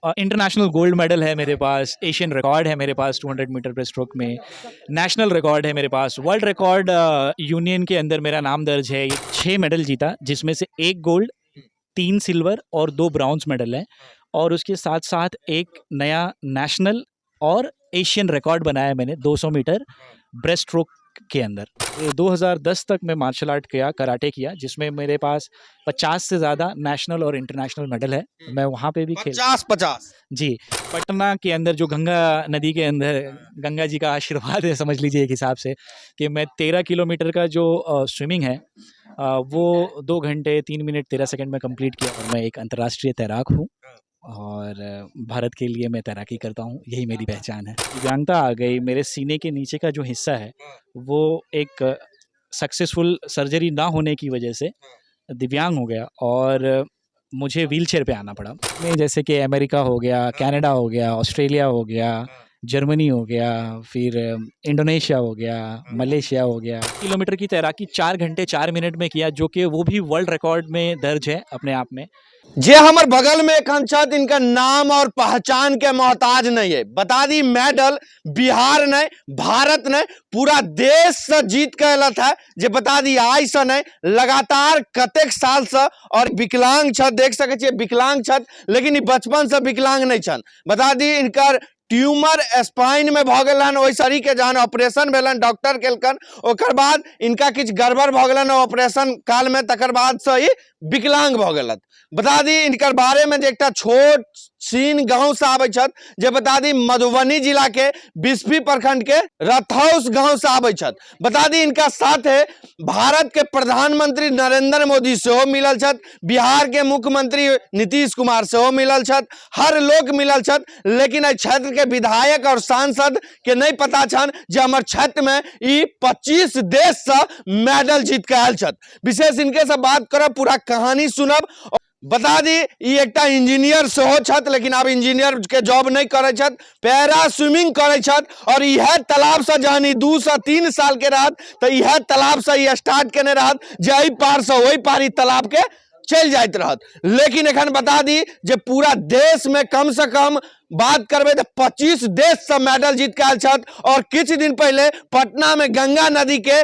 International gold medal है मेरे पास, Asian record है मेरे पास 200 मीटर ब्रेस्ट स्ट्रोक में, नेशनल रिकॉर्ड है मेरे पास, वर्ल्ड रिकॉर्ड यूनियन के अंदर मेरा नाम दर्ज है। ये 6 मेडल जीता, जिसमें से 1 गोल्ड, 3 सिल्वर और 2 ब्रॉन्ज मेडल है। और उसके साथ-साथ एक नया नेशनल और एशियन रिकॉर्ड बनाया मैंने 200 मीटर ब्रेस्ट स्ट्रोक के अंदर। 2010 तक मैं मार्शल आर्ट किया, कराटे किया, जिसमें मेरे पास 50 से ज़्यादा नेशनल और इंटरनेशनल मेडल है। मैं वहाँ पे भी खेल 50-50 जी, पटना के अंदर जो गंगा नदी के अंदर गंगा जी का आशीर्वाद है, समझ लीजिए एक हिसाब से, कि मैं 13 किलोमीटर का जो स्विमिंग है वो 2 घंटे 3 मिनट 13 सेकंड में कंप्लीट किया। और मैं एक अंतर्राष्ट्रीय तैराक हूँ और भारत के लिए मैं तैराकी करता हूँ, यही मेरी पहचान है। दिव्यांगता आ गई, मेरे सीने के नीचे का जो हिस्सा है वो एक सक्सेसफुल सर्जरी ना होने की वजह से दिव्यांग हो गया और मुझे व्हीलचेयर पे आना पड़ा। मैं जैसे कि अमेरिका हो गया, कनाडा हो गया, ऑस्ट्रेलिया हो गया, जर्मनी हो गया, फिर इंडोनेशिया हो गया, मलेशिया हो गया। किलोमीटर की तैराकी 4 घंटे 4 मिनट में किया, जो कि वो भी वर्ल्ड रिकॉर्ड में दर्ज है अपने आप में। जे हमर बगल में एक छत, इनका नाम और पहचान के मोहताज नहीं है। बता दी मेडल बिहार नहीं, भारत नहीं, पूरा देश से जीत के अयलत है। जे बता दी आई से नहीं, लगातार कतेक साल से। और विकलांग छत, देख सके छे विकलांग छत, लेकिन बचपन से विकलांग नहीं छन। बता दी इनकर ट्यूमर स्पाइन में भ गेलन, ओहि सरी के जहन ऑपरेशन भेलन, डॉक्टर केलकन, ओकर बाद इनका किछ गड़बड़ भ गेलन ऑपरेशन काल में, तकर बाद से ही विकलांग भ गेलन। बता दी इनकर बारे में, जे एकटा छोट सीन गांव से आबै छत, जे बता दी मधुबनी जिला के बिस्फी प्रखंड के रथौस गांव से आबै छत। बता दी इनका साथ है भारत के प्रधानमंत्री नरेंद्र मोदी से हो मिलल छत, बिहार के मुख्यमंत्री नीतीश कुमार से हो मिलल छत, हर लोग मिलल छत। लेकिन इस क्षेत्र के विधायक और सांसद के नहीं पता छन जे हमर क्षेत्र में ई 25 देश से मेडल जीत के आयल छत। विशेष इनके से बात करब, पूरा कहानी सुनब। बता दी ई एकटा इंजीनियर से हो छत, लेकिन अब इंजीनियर के जॉब नहीं करे छत, पैरा स्विमिंग करे छत। और यह तालाब से जहन 2 से 3 साल के रहत, तो यह तालाब से ही स्टार्ट केने रहत, जे पार से वही पार ई तालाब के चल जाइत रहत। लेकिन एखन बता दी जे पूरा देश में कम से कम बात करबे तो 25 देश से मेडल जीत के आयल छत। और कुछ दिन पहले पटना में गंगा नदी के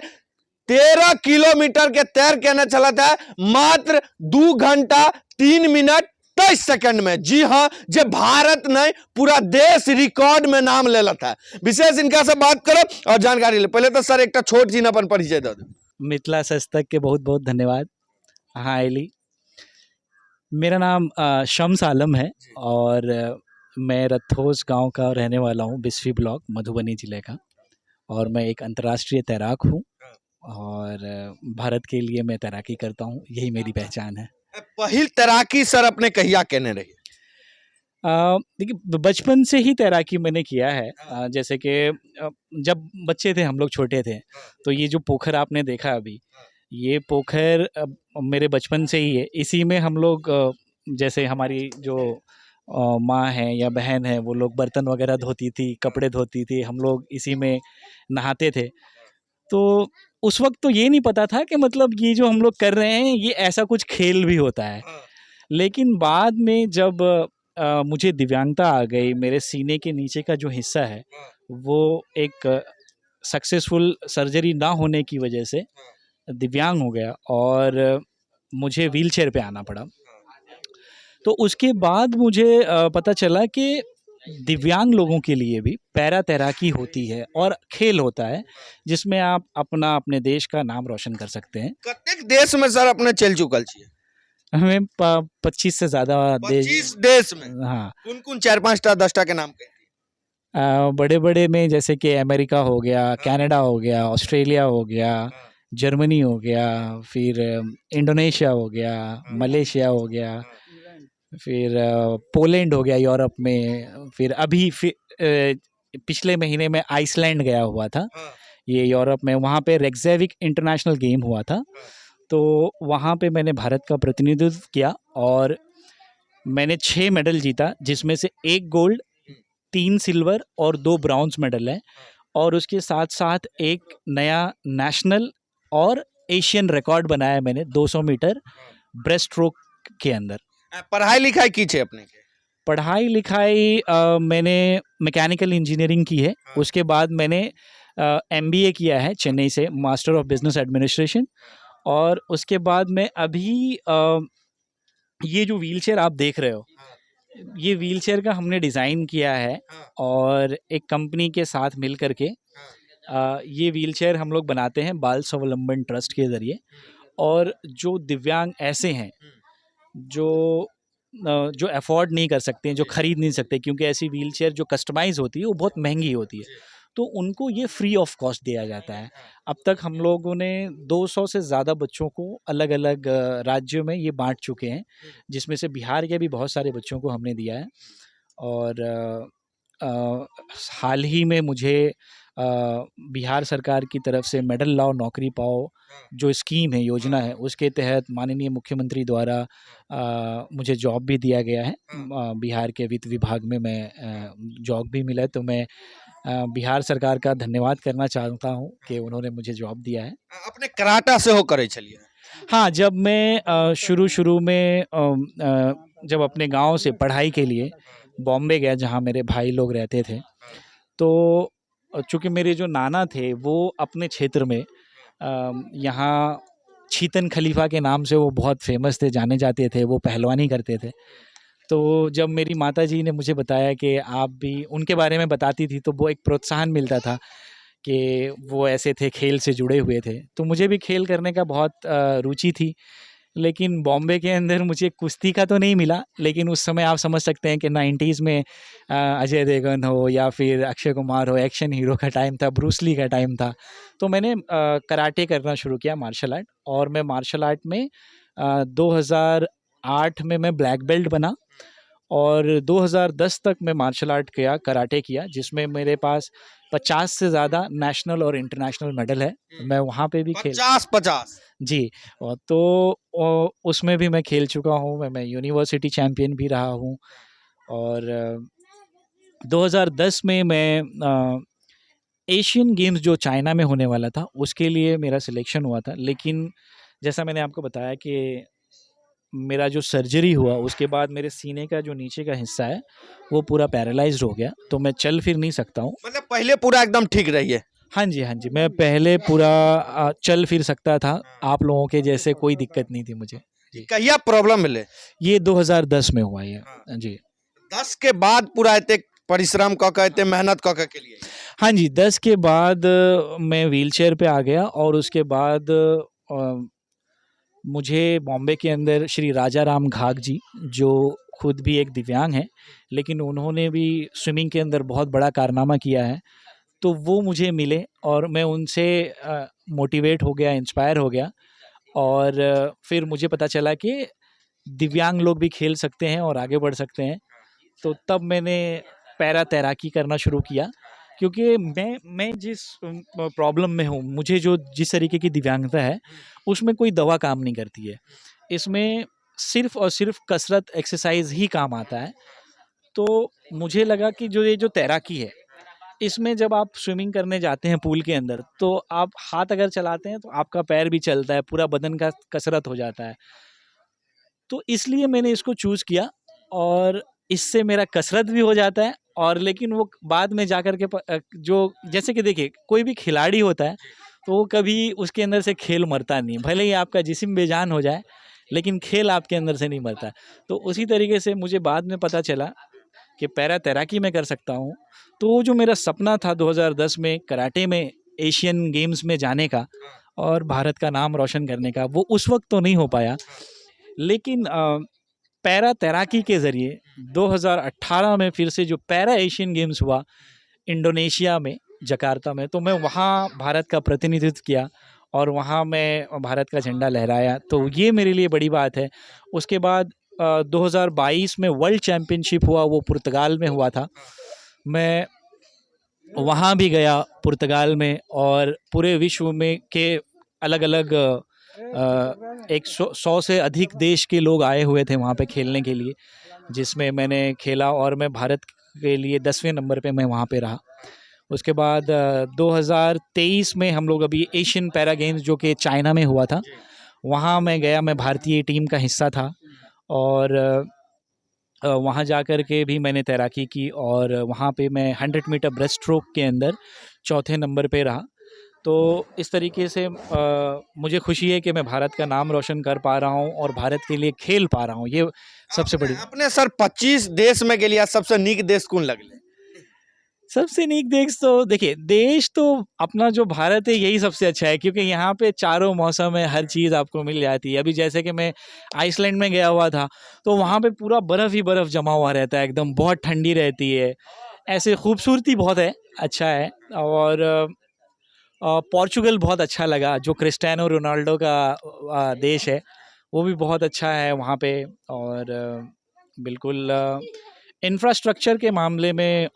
13 किलोमीटर के तैर केने चलत है, मात्र 2 घंटा 3 मिनट 23 सेकंड में। जी हाँ, जे भारत नहीं पूरा देश रिकॉर्ड में नाम ले लेता है। विशेष इनका से बात करो और जानकारी ले। पहले तो सर एक छोट जी अपन परिचय दे दो। मिथिला सस्तक के बहुत बहुत धन्यवाद। हाँ एली, मेरा नाम शम्स आलम है और मैं रथोस गांव का रहने वाला हूं, बिस्फी ब्लॉक, मधुबनी जिले का। और मैं एक अंतर्राष्ट्रीय तैराक हूं और भारत के लिए मैं तैराकी करता हूं, यही मेरी पहचान है। पहिल तैराकी सर अपने कहिया केने रही? देखिए, बचपन से ही तैराकी मैंने किया है। जैसे कि जब बच्चे थे, हम लोग छोटे थे, तो ये जो पोखर आपने देखा अभी, ये पोखर मेरे बचपन से ही है। इसी में हम लोग जैसे हमारी जो माँ है या बहन है, वो लोग बर्तन वगैरह धोती थी, कपड़े धोती थी, हम लोग इसी में नहाते थे। तो उस वक्त तो ये नहीं पता था कि मतलब ये जो हम लोग कर रहे हैं, ये ऐसा कुछ खेल भी होता है। लेकिन बाद में जब मुझे दिव्यांगता आ गई, मेरे सीने के नीचे का जो हिस्सा है वो एक सक्सेसफुल सर्जरी ना होने की वजह से दिव्यांग हो गया और मुझे व्हीलचेयर पे आना पड़ा। तो उसके बाद मुझे पता चला कि दिव्यांग लोगों के लिए भी पैरा तैराकी होती है और खेल होता है, जिसमें आप अपने देश का नाम रोशन कर सकते हैं। कतेक देश में सर अपने चल चुकल छिए? हमें 25 से ज़्यादा 25 देश में? हाँ। कौन-कौन 4-5 टा 10 टा के नाम कहिए? बड़े-बड़े में जैसे कि अमेरिका हो गया, कनाडा हो गया, ऑस्ट्रेलिया हो गया, जर्मनी हो गया, फिर इंडोनेशिया हो गया, मलेशिया हो गया, फिर पोलैंड हो गया यूरोप में, फिर अभी पिछले महीने में आइसलैंड गया हुआ था, ये यूरोप में। वहाँ पे रेक्सैविक इंटरनेशनल गेम हुआ था, तो वहाँ पे मैंने भारत का प्रतिनिधित्व किया और मैंने 6 मेडल जीता, जिसमें से 1 गोल्ड, 3 सिल्वर और 2 ब्रॉन्ज मेडल है। और उसके साथ-साथ एक नया नेशनल और एशियन रिकॉर्ड बनाया मैंने 200 मीटर ब्रेस्ट स्ट्रोक के अंदर। पढ़ाई लिखाई की छे अपने के? पढ़ाई लिखाई मैंने मैकेनिकल इंजीनियरिंग की है। उसके बाद मैंने एमबीए किया है चेन्नई से, मास्टर ऑफ बिजनेस एडमिनिस्ट्रेशन। और उसके बाद मैं अभी ये जो व्हीलचेयर आप देख रहे हो, ये व्हीलचेयर का हमने डिज़ाइन किया है और एक कंपनी के साथ मिल करके ये व्हीलचेयर हम लोग बनाते हैं बाल स्वावलंबन ट्रस्ट के ज़रिए। और जो दिव्यांग ऐसे हैं जो अफोर्ड नहीं कर सकते हैं, जो ख़रीद नहीं सकते, क्योंकि ऐसी व्हीलचेयर जो कस्टमाइज़ होती है वो बहुत महंगी होती है, तो उनको ये फ्री ऑफ कॉस्ट दिया जाता है। अब तक हम लोगों ने 200 से ज़्यादा बच्चों को अलग अलग राज्यों में ये बांट चुके हैं, जिसमें से बिहार के भी बहुत सारे बच्चों को हमने दिया है। और हाल ही में मुझे बिहार सरकार की तरफ से मेडल लाओ नौकरी पाओ जो स्कीम है, योजना है, उसके तहत माननीय मुख्यमंत्री द्वारा मुझे जॉब भी दिया गया है। बिहार के वित्त विभाग में मैं जॉब भी मिला है, तो मैं बिहार सरकार का धन्यवाद करना चाहता हूँ कि उन्होंने मुझे जॉब दिया है। अपने कराटा से हो करे चलिए। हाँ, जब मैं शुरू में जब अपने गांव से पढ़ाई के लिए बॉम्बे गया, जहाँ मेरे भाई लोग रहते थे, तो चूँकि मेरे जो नाना थे वो अपने क्षेत्र में यहाँ छीतन खलीफा के नाम से वो बहुत फेमस थे, जाने जाते थे, वो पहलवानी करते थे। तो जब मेरी माताजी ने मुझे बताया कि आप भी उनके बारे में बताती थी, तो वो एक प्रोत्साहन मिलता था कि वो ऐसे थे, खेल से जुड़े हुए थे। तो मुझे भी खेल करने का बहुत रुचि थी। लेकिन बॉम्बे के अंदर मुझे कुश्ती का तो नहीं मिला, लेकिन उस समय आप समझ सकते हैं कि 90s में अजय देवगन हो या फिर अक्षय कुमार हो, एक्शन हीरो का टाइम था, ब्रूस ली का टाइम था। तो मैंने कराटे करना शुरू किया, मार्शल आर्ट। और मैं मार्शल आर्ट में 2008 में मैं ब्लैक बेल्ट बना और 2010 तक मैं मार्शल आर्ट किया, कराटे किया, जिसमें मेरे पास 50 से ज़्यादा नेशनल और इंटरनेशनल मेडल है। मैं वहाँ पे भी खेल 50 जी। तो उसमें भी मैं खेल चुका हूँ। मैं यूनिवर्सिटी चैम्पियन भी रहा हूँ। और 2010 में मैं एशियन गेम्स जो चाइना में होने वाला था, उसके लिए मेरा सिलेक्शन हुआ था। लेकिन जैसा मैंने आपको बताया कि मेरा जो सर्जरी हुआ, उसके बाद मेरे सीने का जो नीचे का हिस्सा है वो पूरा पैरालाइज्ड हो गया, तो मैं चल फिर नहीं सकता हूँ। मतलब पहले पूरा एकदम ठीक रही है। हाँ जी, हाँ जी। मैं पहले पूरा चल फिर सकता था, आप लोगों के जैसे कोई दिक्कत नहीं थी मुझे। जी। कहिया प्रॉब्लम मिले? ये 2010 में हुआ ये। जी। 10 के बाद पूरा इतने परिश्रम क के इतने मेहनत क के लिए? हाँ जी, 10 के बाद मैं व्हीलचेयर पे आ गया और उसके बाद मुझे बॉम्बे के अंदर श्री राजा राम घाग जी, जो खुद भी एक दिव्यांग हैं, लेकिन उन्होंने भी स्विमिंग के अंदर बहुत बड़ा कारनामा किया है। तो वो मुझे मिले और मैं उनसे मोटिवेट हो गया, इंस्पायर हो गया। और फिर मुझे पता चला कि दिव्यांग लोग भी खेल सकते हैं और आगे बढ़ सकते हैं। तो तब मैंने पैरा तैराकी करना शुरू किया, क्योंकि मैं जिस प्रॉब्लम में हूँ, मुझे जो जिस तरीके की दिव्यांगता है, उसमें कोई दवा काम नहीं करती है। इसमें सिर्फ़ और सिर्फ़ कसरत, एक्सरसाइज़ ही काम आता है। तो मुझे लगा कि जो ये जो तैराकी है, इसमें जब आप स्विमिंग करने जाते हैं पूल के अंदर, तो आप हाथ अगर चलाते हैं तो आपका पैर भी चलता है, पूरा बदन का कसरत हो जाता है। तो इसलिए मैंने इसको चूज़ किया और इससे मेरा कसरत भी हो जाता है। और लेकिन वो बाद में जाकर के जो जैसे कि देखिए, कोई भी खिलाड़ी होता है तो वो कभी उसके अंदर से खेल मरता नहीं है। भले ही आपका जिस्म बेजान हो जाए, लेकिन खेल आपके अंदर से नहीं मरता। तो उसी तरीके से मुझे बाद में पता चला कि पैरा तैराकी मैं कर सकता हूँ। तो वो जो मेरा सपना था 2010 में कराटे में एशियन गेम्स में जाने का और भारत का नाम रोशन करने का, वो उस वक्त तो नहीं हो पाया। लेकिन पैरा तैराकी के ज़रिए 2018 में फिर से जो पैरा एशियन गेम्स हुआ इंडोनेशिया में, जकार्ता में, तो मैं वहाँ भारत का प्रतिनिधित्व किया और वहाँ मैं भारत का झंडा लहराया। तो ये मेरे लिए बड़ी बात है। उसके बाद 2022 में वर्ल्ड चैम्पियनशिप हुआ, वो पुर्तगाल में हुआ था। मैं वहाँ भी गया पुर्तगाल में, और पूरे विश्व में के अलग-अलग 100 से अधिक देश के लोग आए हुए थे वहाँ पे खेलने के लिए, जिसमें मैंने खेला और मैं भारत के लिए 10वें नंबर पे मैं वहाँ पे रहा। उसके बाद 2023 में हम लोग अभी एशियन पैरा गेम्स जो कि चाइना में हुआ था, वहाँ मैं गया, मैं भारतीय टीम का हिस्सा था। और वहाँ जा कर के भी मैंने तैराकी की और वहाँ पे मैं 100 मीटर ब्रेस्ट स्ट्रोक के अंदर चौथे नंबर पे रहा। तो इस तरीके से मुझे खुशी है कि मैं भारत का नाम रोशन कर पा रहा हूँ और भारत के लिए खेल पा रहा हूँ, ये सबसे बड़ी। अपने सर 25 देश में गेलिया, सबसे नीक देश कौन लगले? सबसे नीक देश तो देखिए, देश तो अपना जो भारत है यही सबसे अच्छा है, क्योंकि यहाँ पे चारों मौसम है, हर चीज़ आपको मिल जाती है। अभी जैसे कि मैं आइसलैंड में गया हुआ था, तो वहाँ पे पूरा बर्फ़ ही बर्फ़ जमा हुआ रहता है, एकदम बहुत ठंडी रहती है। ऐसे खूबसूरती बहुत है, अच्छा है। और पोर्चुगल बहुत अच्छा लगा, जो क्रिस्टियानो रोनाल्डो का देश है, वो भी बहुत अच्छा है वहाँ पे। और बिल्कुल इंफ्रास्ट्रक्चर के मामले में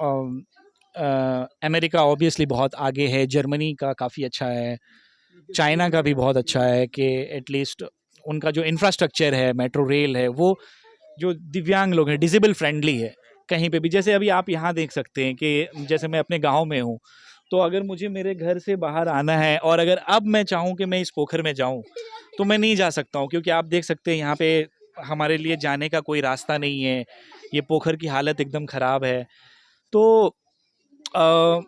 अमेरिका ऑब्वियसली बहुत आगे है, जर्मनी का काफ़ी अच्छा है, चाइना का भी बहुत अच्छा है कि एटलीस्ट उनका जो इंफ्रास्ट्रक्चर है, मेट्रो रेल है, वो जो दिव्यांग लोग हैं डिसेबल फ्रेंडली है। कहीं पे भी जैसे अभी आप यहाँ देख सकते हैं कि जैसे मैं अपने गांव में हूँ, तो अगर मुझे मेरे घर से बाहर आना है और अगर अब मैं चाहूँ कि मैं इस पोखर में जाऊँ, तो मैं नहीं जा सकता हूँ, क्योंकि आप देख सकते हैं यहाँ पे हमारे लिए जाने का कोई रास्ता नहीं है। ये पोखर की हालत एकदम ख़राब है। तो अ,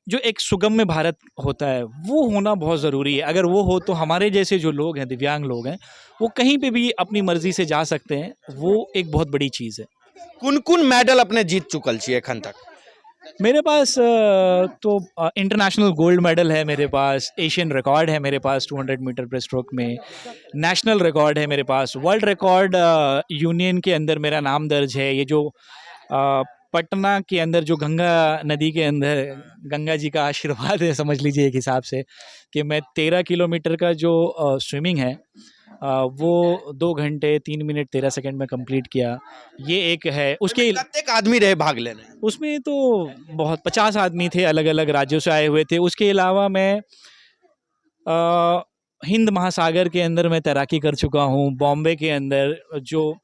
जो एक सुगम्य भारत होता है वो होना बहुत ज़रूरी है। अगर वो हो तो हमारे जैसे जो लोग हैं, दिव्यांग लोग हैं, वो कहीं पे भी अपनी मर्ज़ी से जा सकते हैं। वो एक बहुत बड़ी चीज़ है। कुन मेडल अपने जीत चुकल छी एखन तक? मेरे पास तो इंटरनेशनल गोल्ड मेडल है मेरे पास, एशियन रिकॉर्ड है मेरे पास 200 मीटर ब्रेस्ट स्ट्रोक में, नेशनल रिकॉर्ड है मेरे पास, वर्ल्ड रिकॉर्ड यूनियन के अंदर मेरा नाम दर्ज है। ये जो पटना के अंदर जो गंगा नदी के अंदर गंगा जी का आशीर्वाद है, समझ लीजिए एक हिसाब से, कि मैं 13 किलोमीटर का जो स्विमिंग है वो 2 घंटे 3 मिनट 13 सेकंड में कंप्लीट किया। ये एक है। उसके कितने आदमी रहे भाग लेने? उसमें तो बहुत 50 आदमी थे, अलग अलग राज्यों से आए हुए थे। उसके अलावा मैं हिंद महासागर के अंदर मैं तैराकी कर चुका हूँ। बॉम्बे के अंदर जो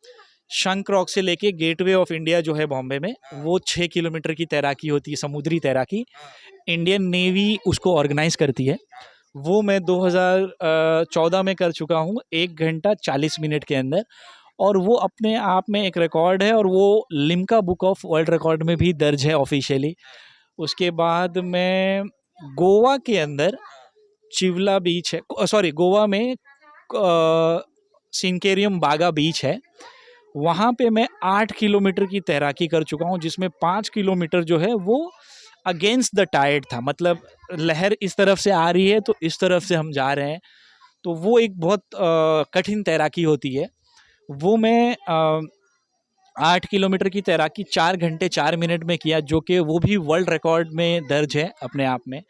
शंख रॉक से लेके गेटवे ऑफ इंडिया जो है बॉम्बे में, वो 6 किलोमीटर की तैराकी होती है, समुद्री तैराकी। इंडियन नेवी उसको ऑर्गेनाइज करती है। वो मैं 2014 में कर चुका हूँ, 1 घंटा 40 मिनट के अंदर। और वो अपने आप में एक रिकॉर्ड है और वो Limca book of world record में भी दर्ज है ऑफिशियली। उसके बाद मैं गोवा के अंदर चिवला बीच है, सॉरी गोवा में सिंकेरियम बागा बीच है, वहाँ पे मैं 8 किलोमीटर की तैराकी कर चुका हूँ, जिसमें 5 किलोमीटर जो है वो अगेंस्ट द टाइड था। मतलब लहर इस तरफ से आ रही है तो इस तरफ से हम जा रहे हैं, तो वो एक बहुत कठिन तैराकी होती है। वो मैं 8 किलोमीटर की तैराकी 4 घंटे 4 मिनट में किया, जो कि वो भी वर्ल्ड रिकॉर्ड में दर्ज है अपने आप में।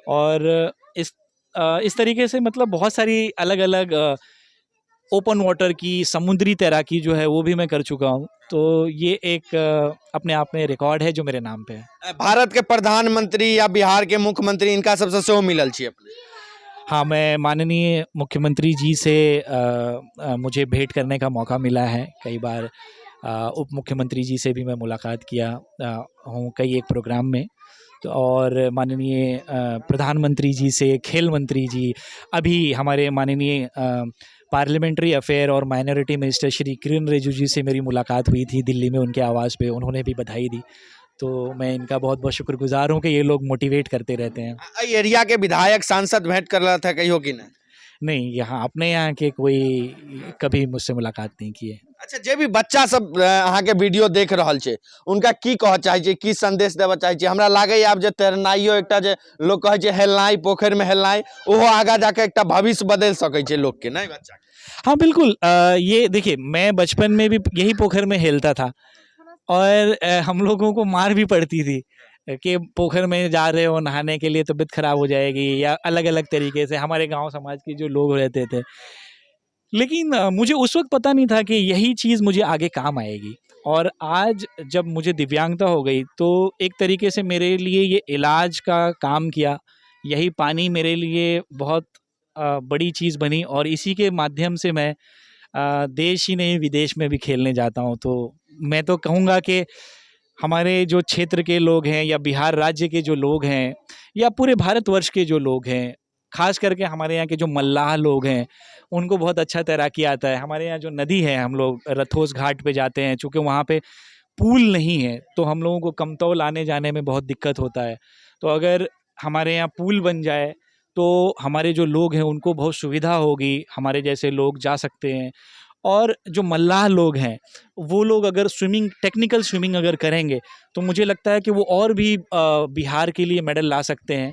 और इस तरीके से मतलब बहुत सारी अलग अलग ओपन वाटर की समुद्री तैराकी जो है वो भी मैं कर चुका हूँ। तो ये एक अपने आप में रिकॉर्ड है जो मेरे नाम पे है। भारत के प्रधानमंत्री या बिहार के मुख्यमंत्री इनका सबसे सेहो मिलल छी अपने? हाँ, मैं माननीय मुख्यमंत्री जी से मुझे भेंट करने का मौका मिला है कई बार। उप मुख्यमंत्री जी से भी मैं मुलाकात किया हूँ कई एक प्रोग्राम में। तो और माननीय प्रधानमंत्री जी से, खेल मंत्री जी, अभी हमारे माननीय पार्लियामेंट्री अफेयर और माइनॉरिटी मिनिस्टर श्री किरण रिजिजू जी से मेरी मुलाकात हुई थी दिल्ली में उनके आवास पे। उन्होंने भी बधाई दी। तो मैं इनका बहुत बहुत शुक्रगुजार हूँ कि ये लोग मोटिवेट करते रहते हैं। एरिया के विधायक सांसद भेंट कर रहा था कहियो कि नहीं? नहीं, यहाँ अपने यहाँ के कोई कभी मुझसे मुलाकात नहीं की है। अच्छा, जे भी बच्चा सब अहाँ के वीडियो देख रहल छै, उनका की कह चाहे छी, की संदेश देबा चाहे छी? हमरा लागे आब जे तैरनाइयो एकटा जे लोग कहे छै हेलनाइ, पोखर में हेलनाइ, ओहो आगा जाके एकटा भविष्य बदल सकै छै लोग के, नहीं बच्चा? हाँ बिल्कुल। ये देखिए, मैं बचपन में भी यही पोखर में हेलता था और हम लोगों को मार भी पड़ती थी कि पोखर में जा रहे हो नहाने के लिए, तबीयत खराब हो जाएगी, या अलग अलग तरीके से हमारे गांव समाज के जो लोग रहते थे। लेकिन मुझे उस वक्त पता नहीं था कि यही चीज़ मुझे आगे काम आएगी। और आज जब मुझे दिव्यांगता हो गई तो एक तरीके से मेरे लिए ये इलाज का काम किया। यही पानी मेरे लिए बहुत बड़ी चीज़ बनी और इसी के माध्यम से मैं देश ही नहीं विदेश में भी खेलने जाता हूँ। तो मैं तो कहूँगा कि हमारे जो क्षेत्र के लोग हैं या बिहार राज्य के जो लोग हैं या पूरे भारतवर्ष के जो लोग हैं, खास करके हमारे यहाँ के जो मल्लाह लोग हैं, उनको बहुत अच्छा तैराकी आता है। हमारे यहाँ जो नदी है, हम लोग रथोस घाट पे जाते हैं, चूँकि वहाँ पे पूल नहीं है तो हम लोगों को कमतौल आने जाने में बहुत दिक्कत होता है। तो अगर हमारे यहाँ पूल बन जाए तो हमारे जो लोग हैं उनको बहुत सुविधा होगी, हमारे जैसे लोग जा सकते हैं। और जो मल्लाह लोग हैं, वो लोग अगर स्विमिंग, टेक्निकल स्विमिंग अगर करेंगे तो मुझे लगता है कि वो और भी बिहार के लिए मेडल ला सकते हैं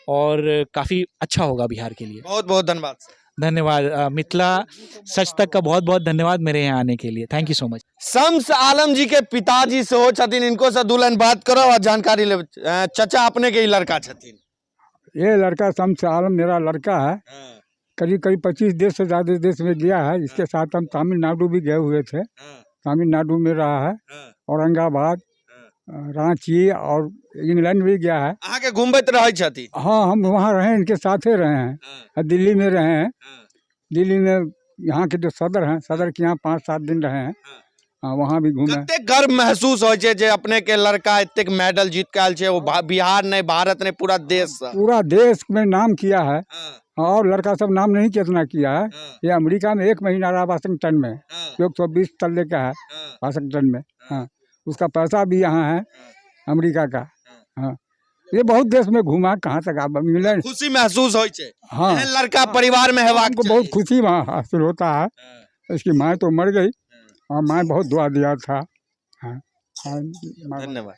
और काफ़ी अच्छा होगा बिहार के लिए। बहुत बहुत धन्यवाद सर। धन्यवाद मिथिला सच तक का बहुत बहुत धन्यवाद मेरे यहाँ आने के लिए। Thank you so much. Shams Alam ji के पिताजी से हो छथिन, इनको से दू लाइन बात करो और जानकारी ले। चाचा अपने के ही लड़का छथिन? ये लड़का शम्स आलम मेरा लड़का है। करीब करीब 25 देश से ज़्यादा देश में गया है। इसके साथ हम तमिलनाडु भी गए हुए थे। तमिलनाडु में रहा है, औरंगाबाद, रांची और इंग्लैंड भी गया है। अहाँ के घूमबैत रहे छथिन? हाँ, हम वहाँ रहे, इनके साथे रहे हैं। दिल्ली में रहे हैं। दिल्ली में यहाँ के जो सदर हैं, सदर के यहाँ 5-7 दिन रहे हैं। हाँ, वहाँ भी घूमे। कते गर्व महसूस होय छे जे अपने के लड़का इतने मेडल जीत के आयल छे, वो बिहार नहीं, भारत नहीं, पूरा देश से। पूरा देश में नाम किया है। और लड़का सब नाम नहीं कितना किया है। ये अमेरिका में 1 महीना रहा, वाशिंगटन में। 120 तल्ले का है वाशिंगटन में। हाँ, उसका पैसा भी यहाँ है अमेरिका का। हाँ, ये बहुत देश में घूमा, कहाँ तक आप इंग्लैंड। खुशी महसूस होय छे? हाँ, एहन लड़का परिवार में हेबाक हमको चाहिए। बहुत खुशी वहाँ हासिल होता है। इसकी माँ तो मर गई और माँ बहुत दुआ दिया था। हाँ, धन्यवाद।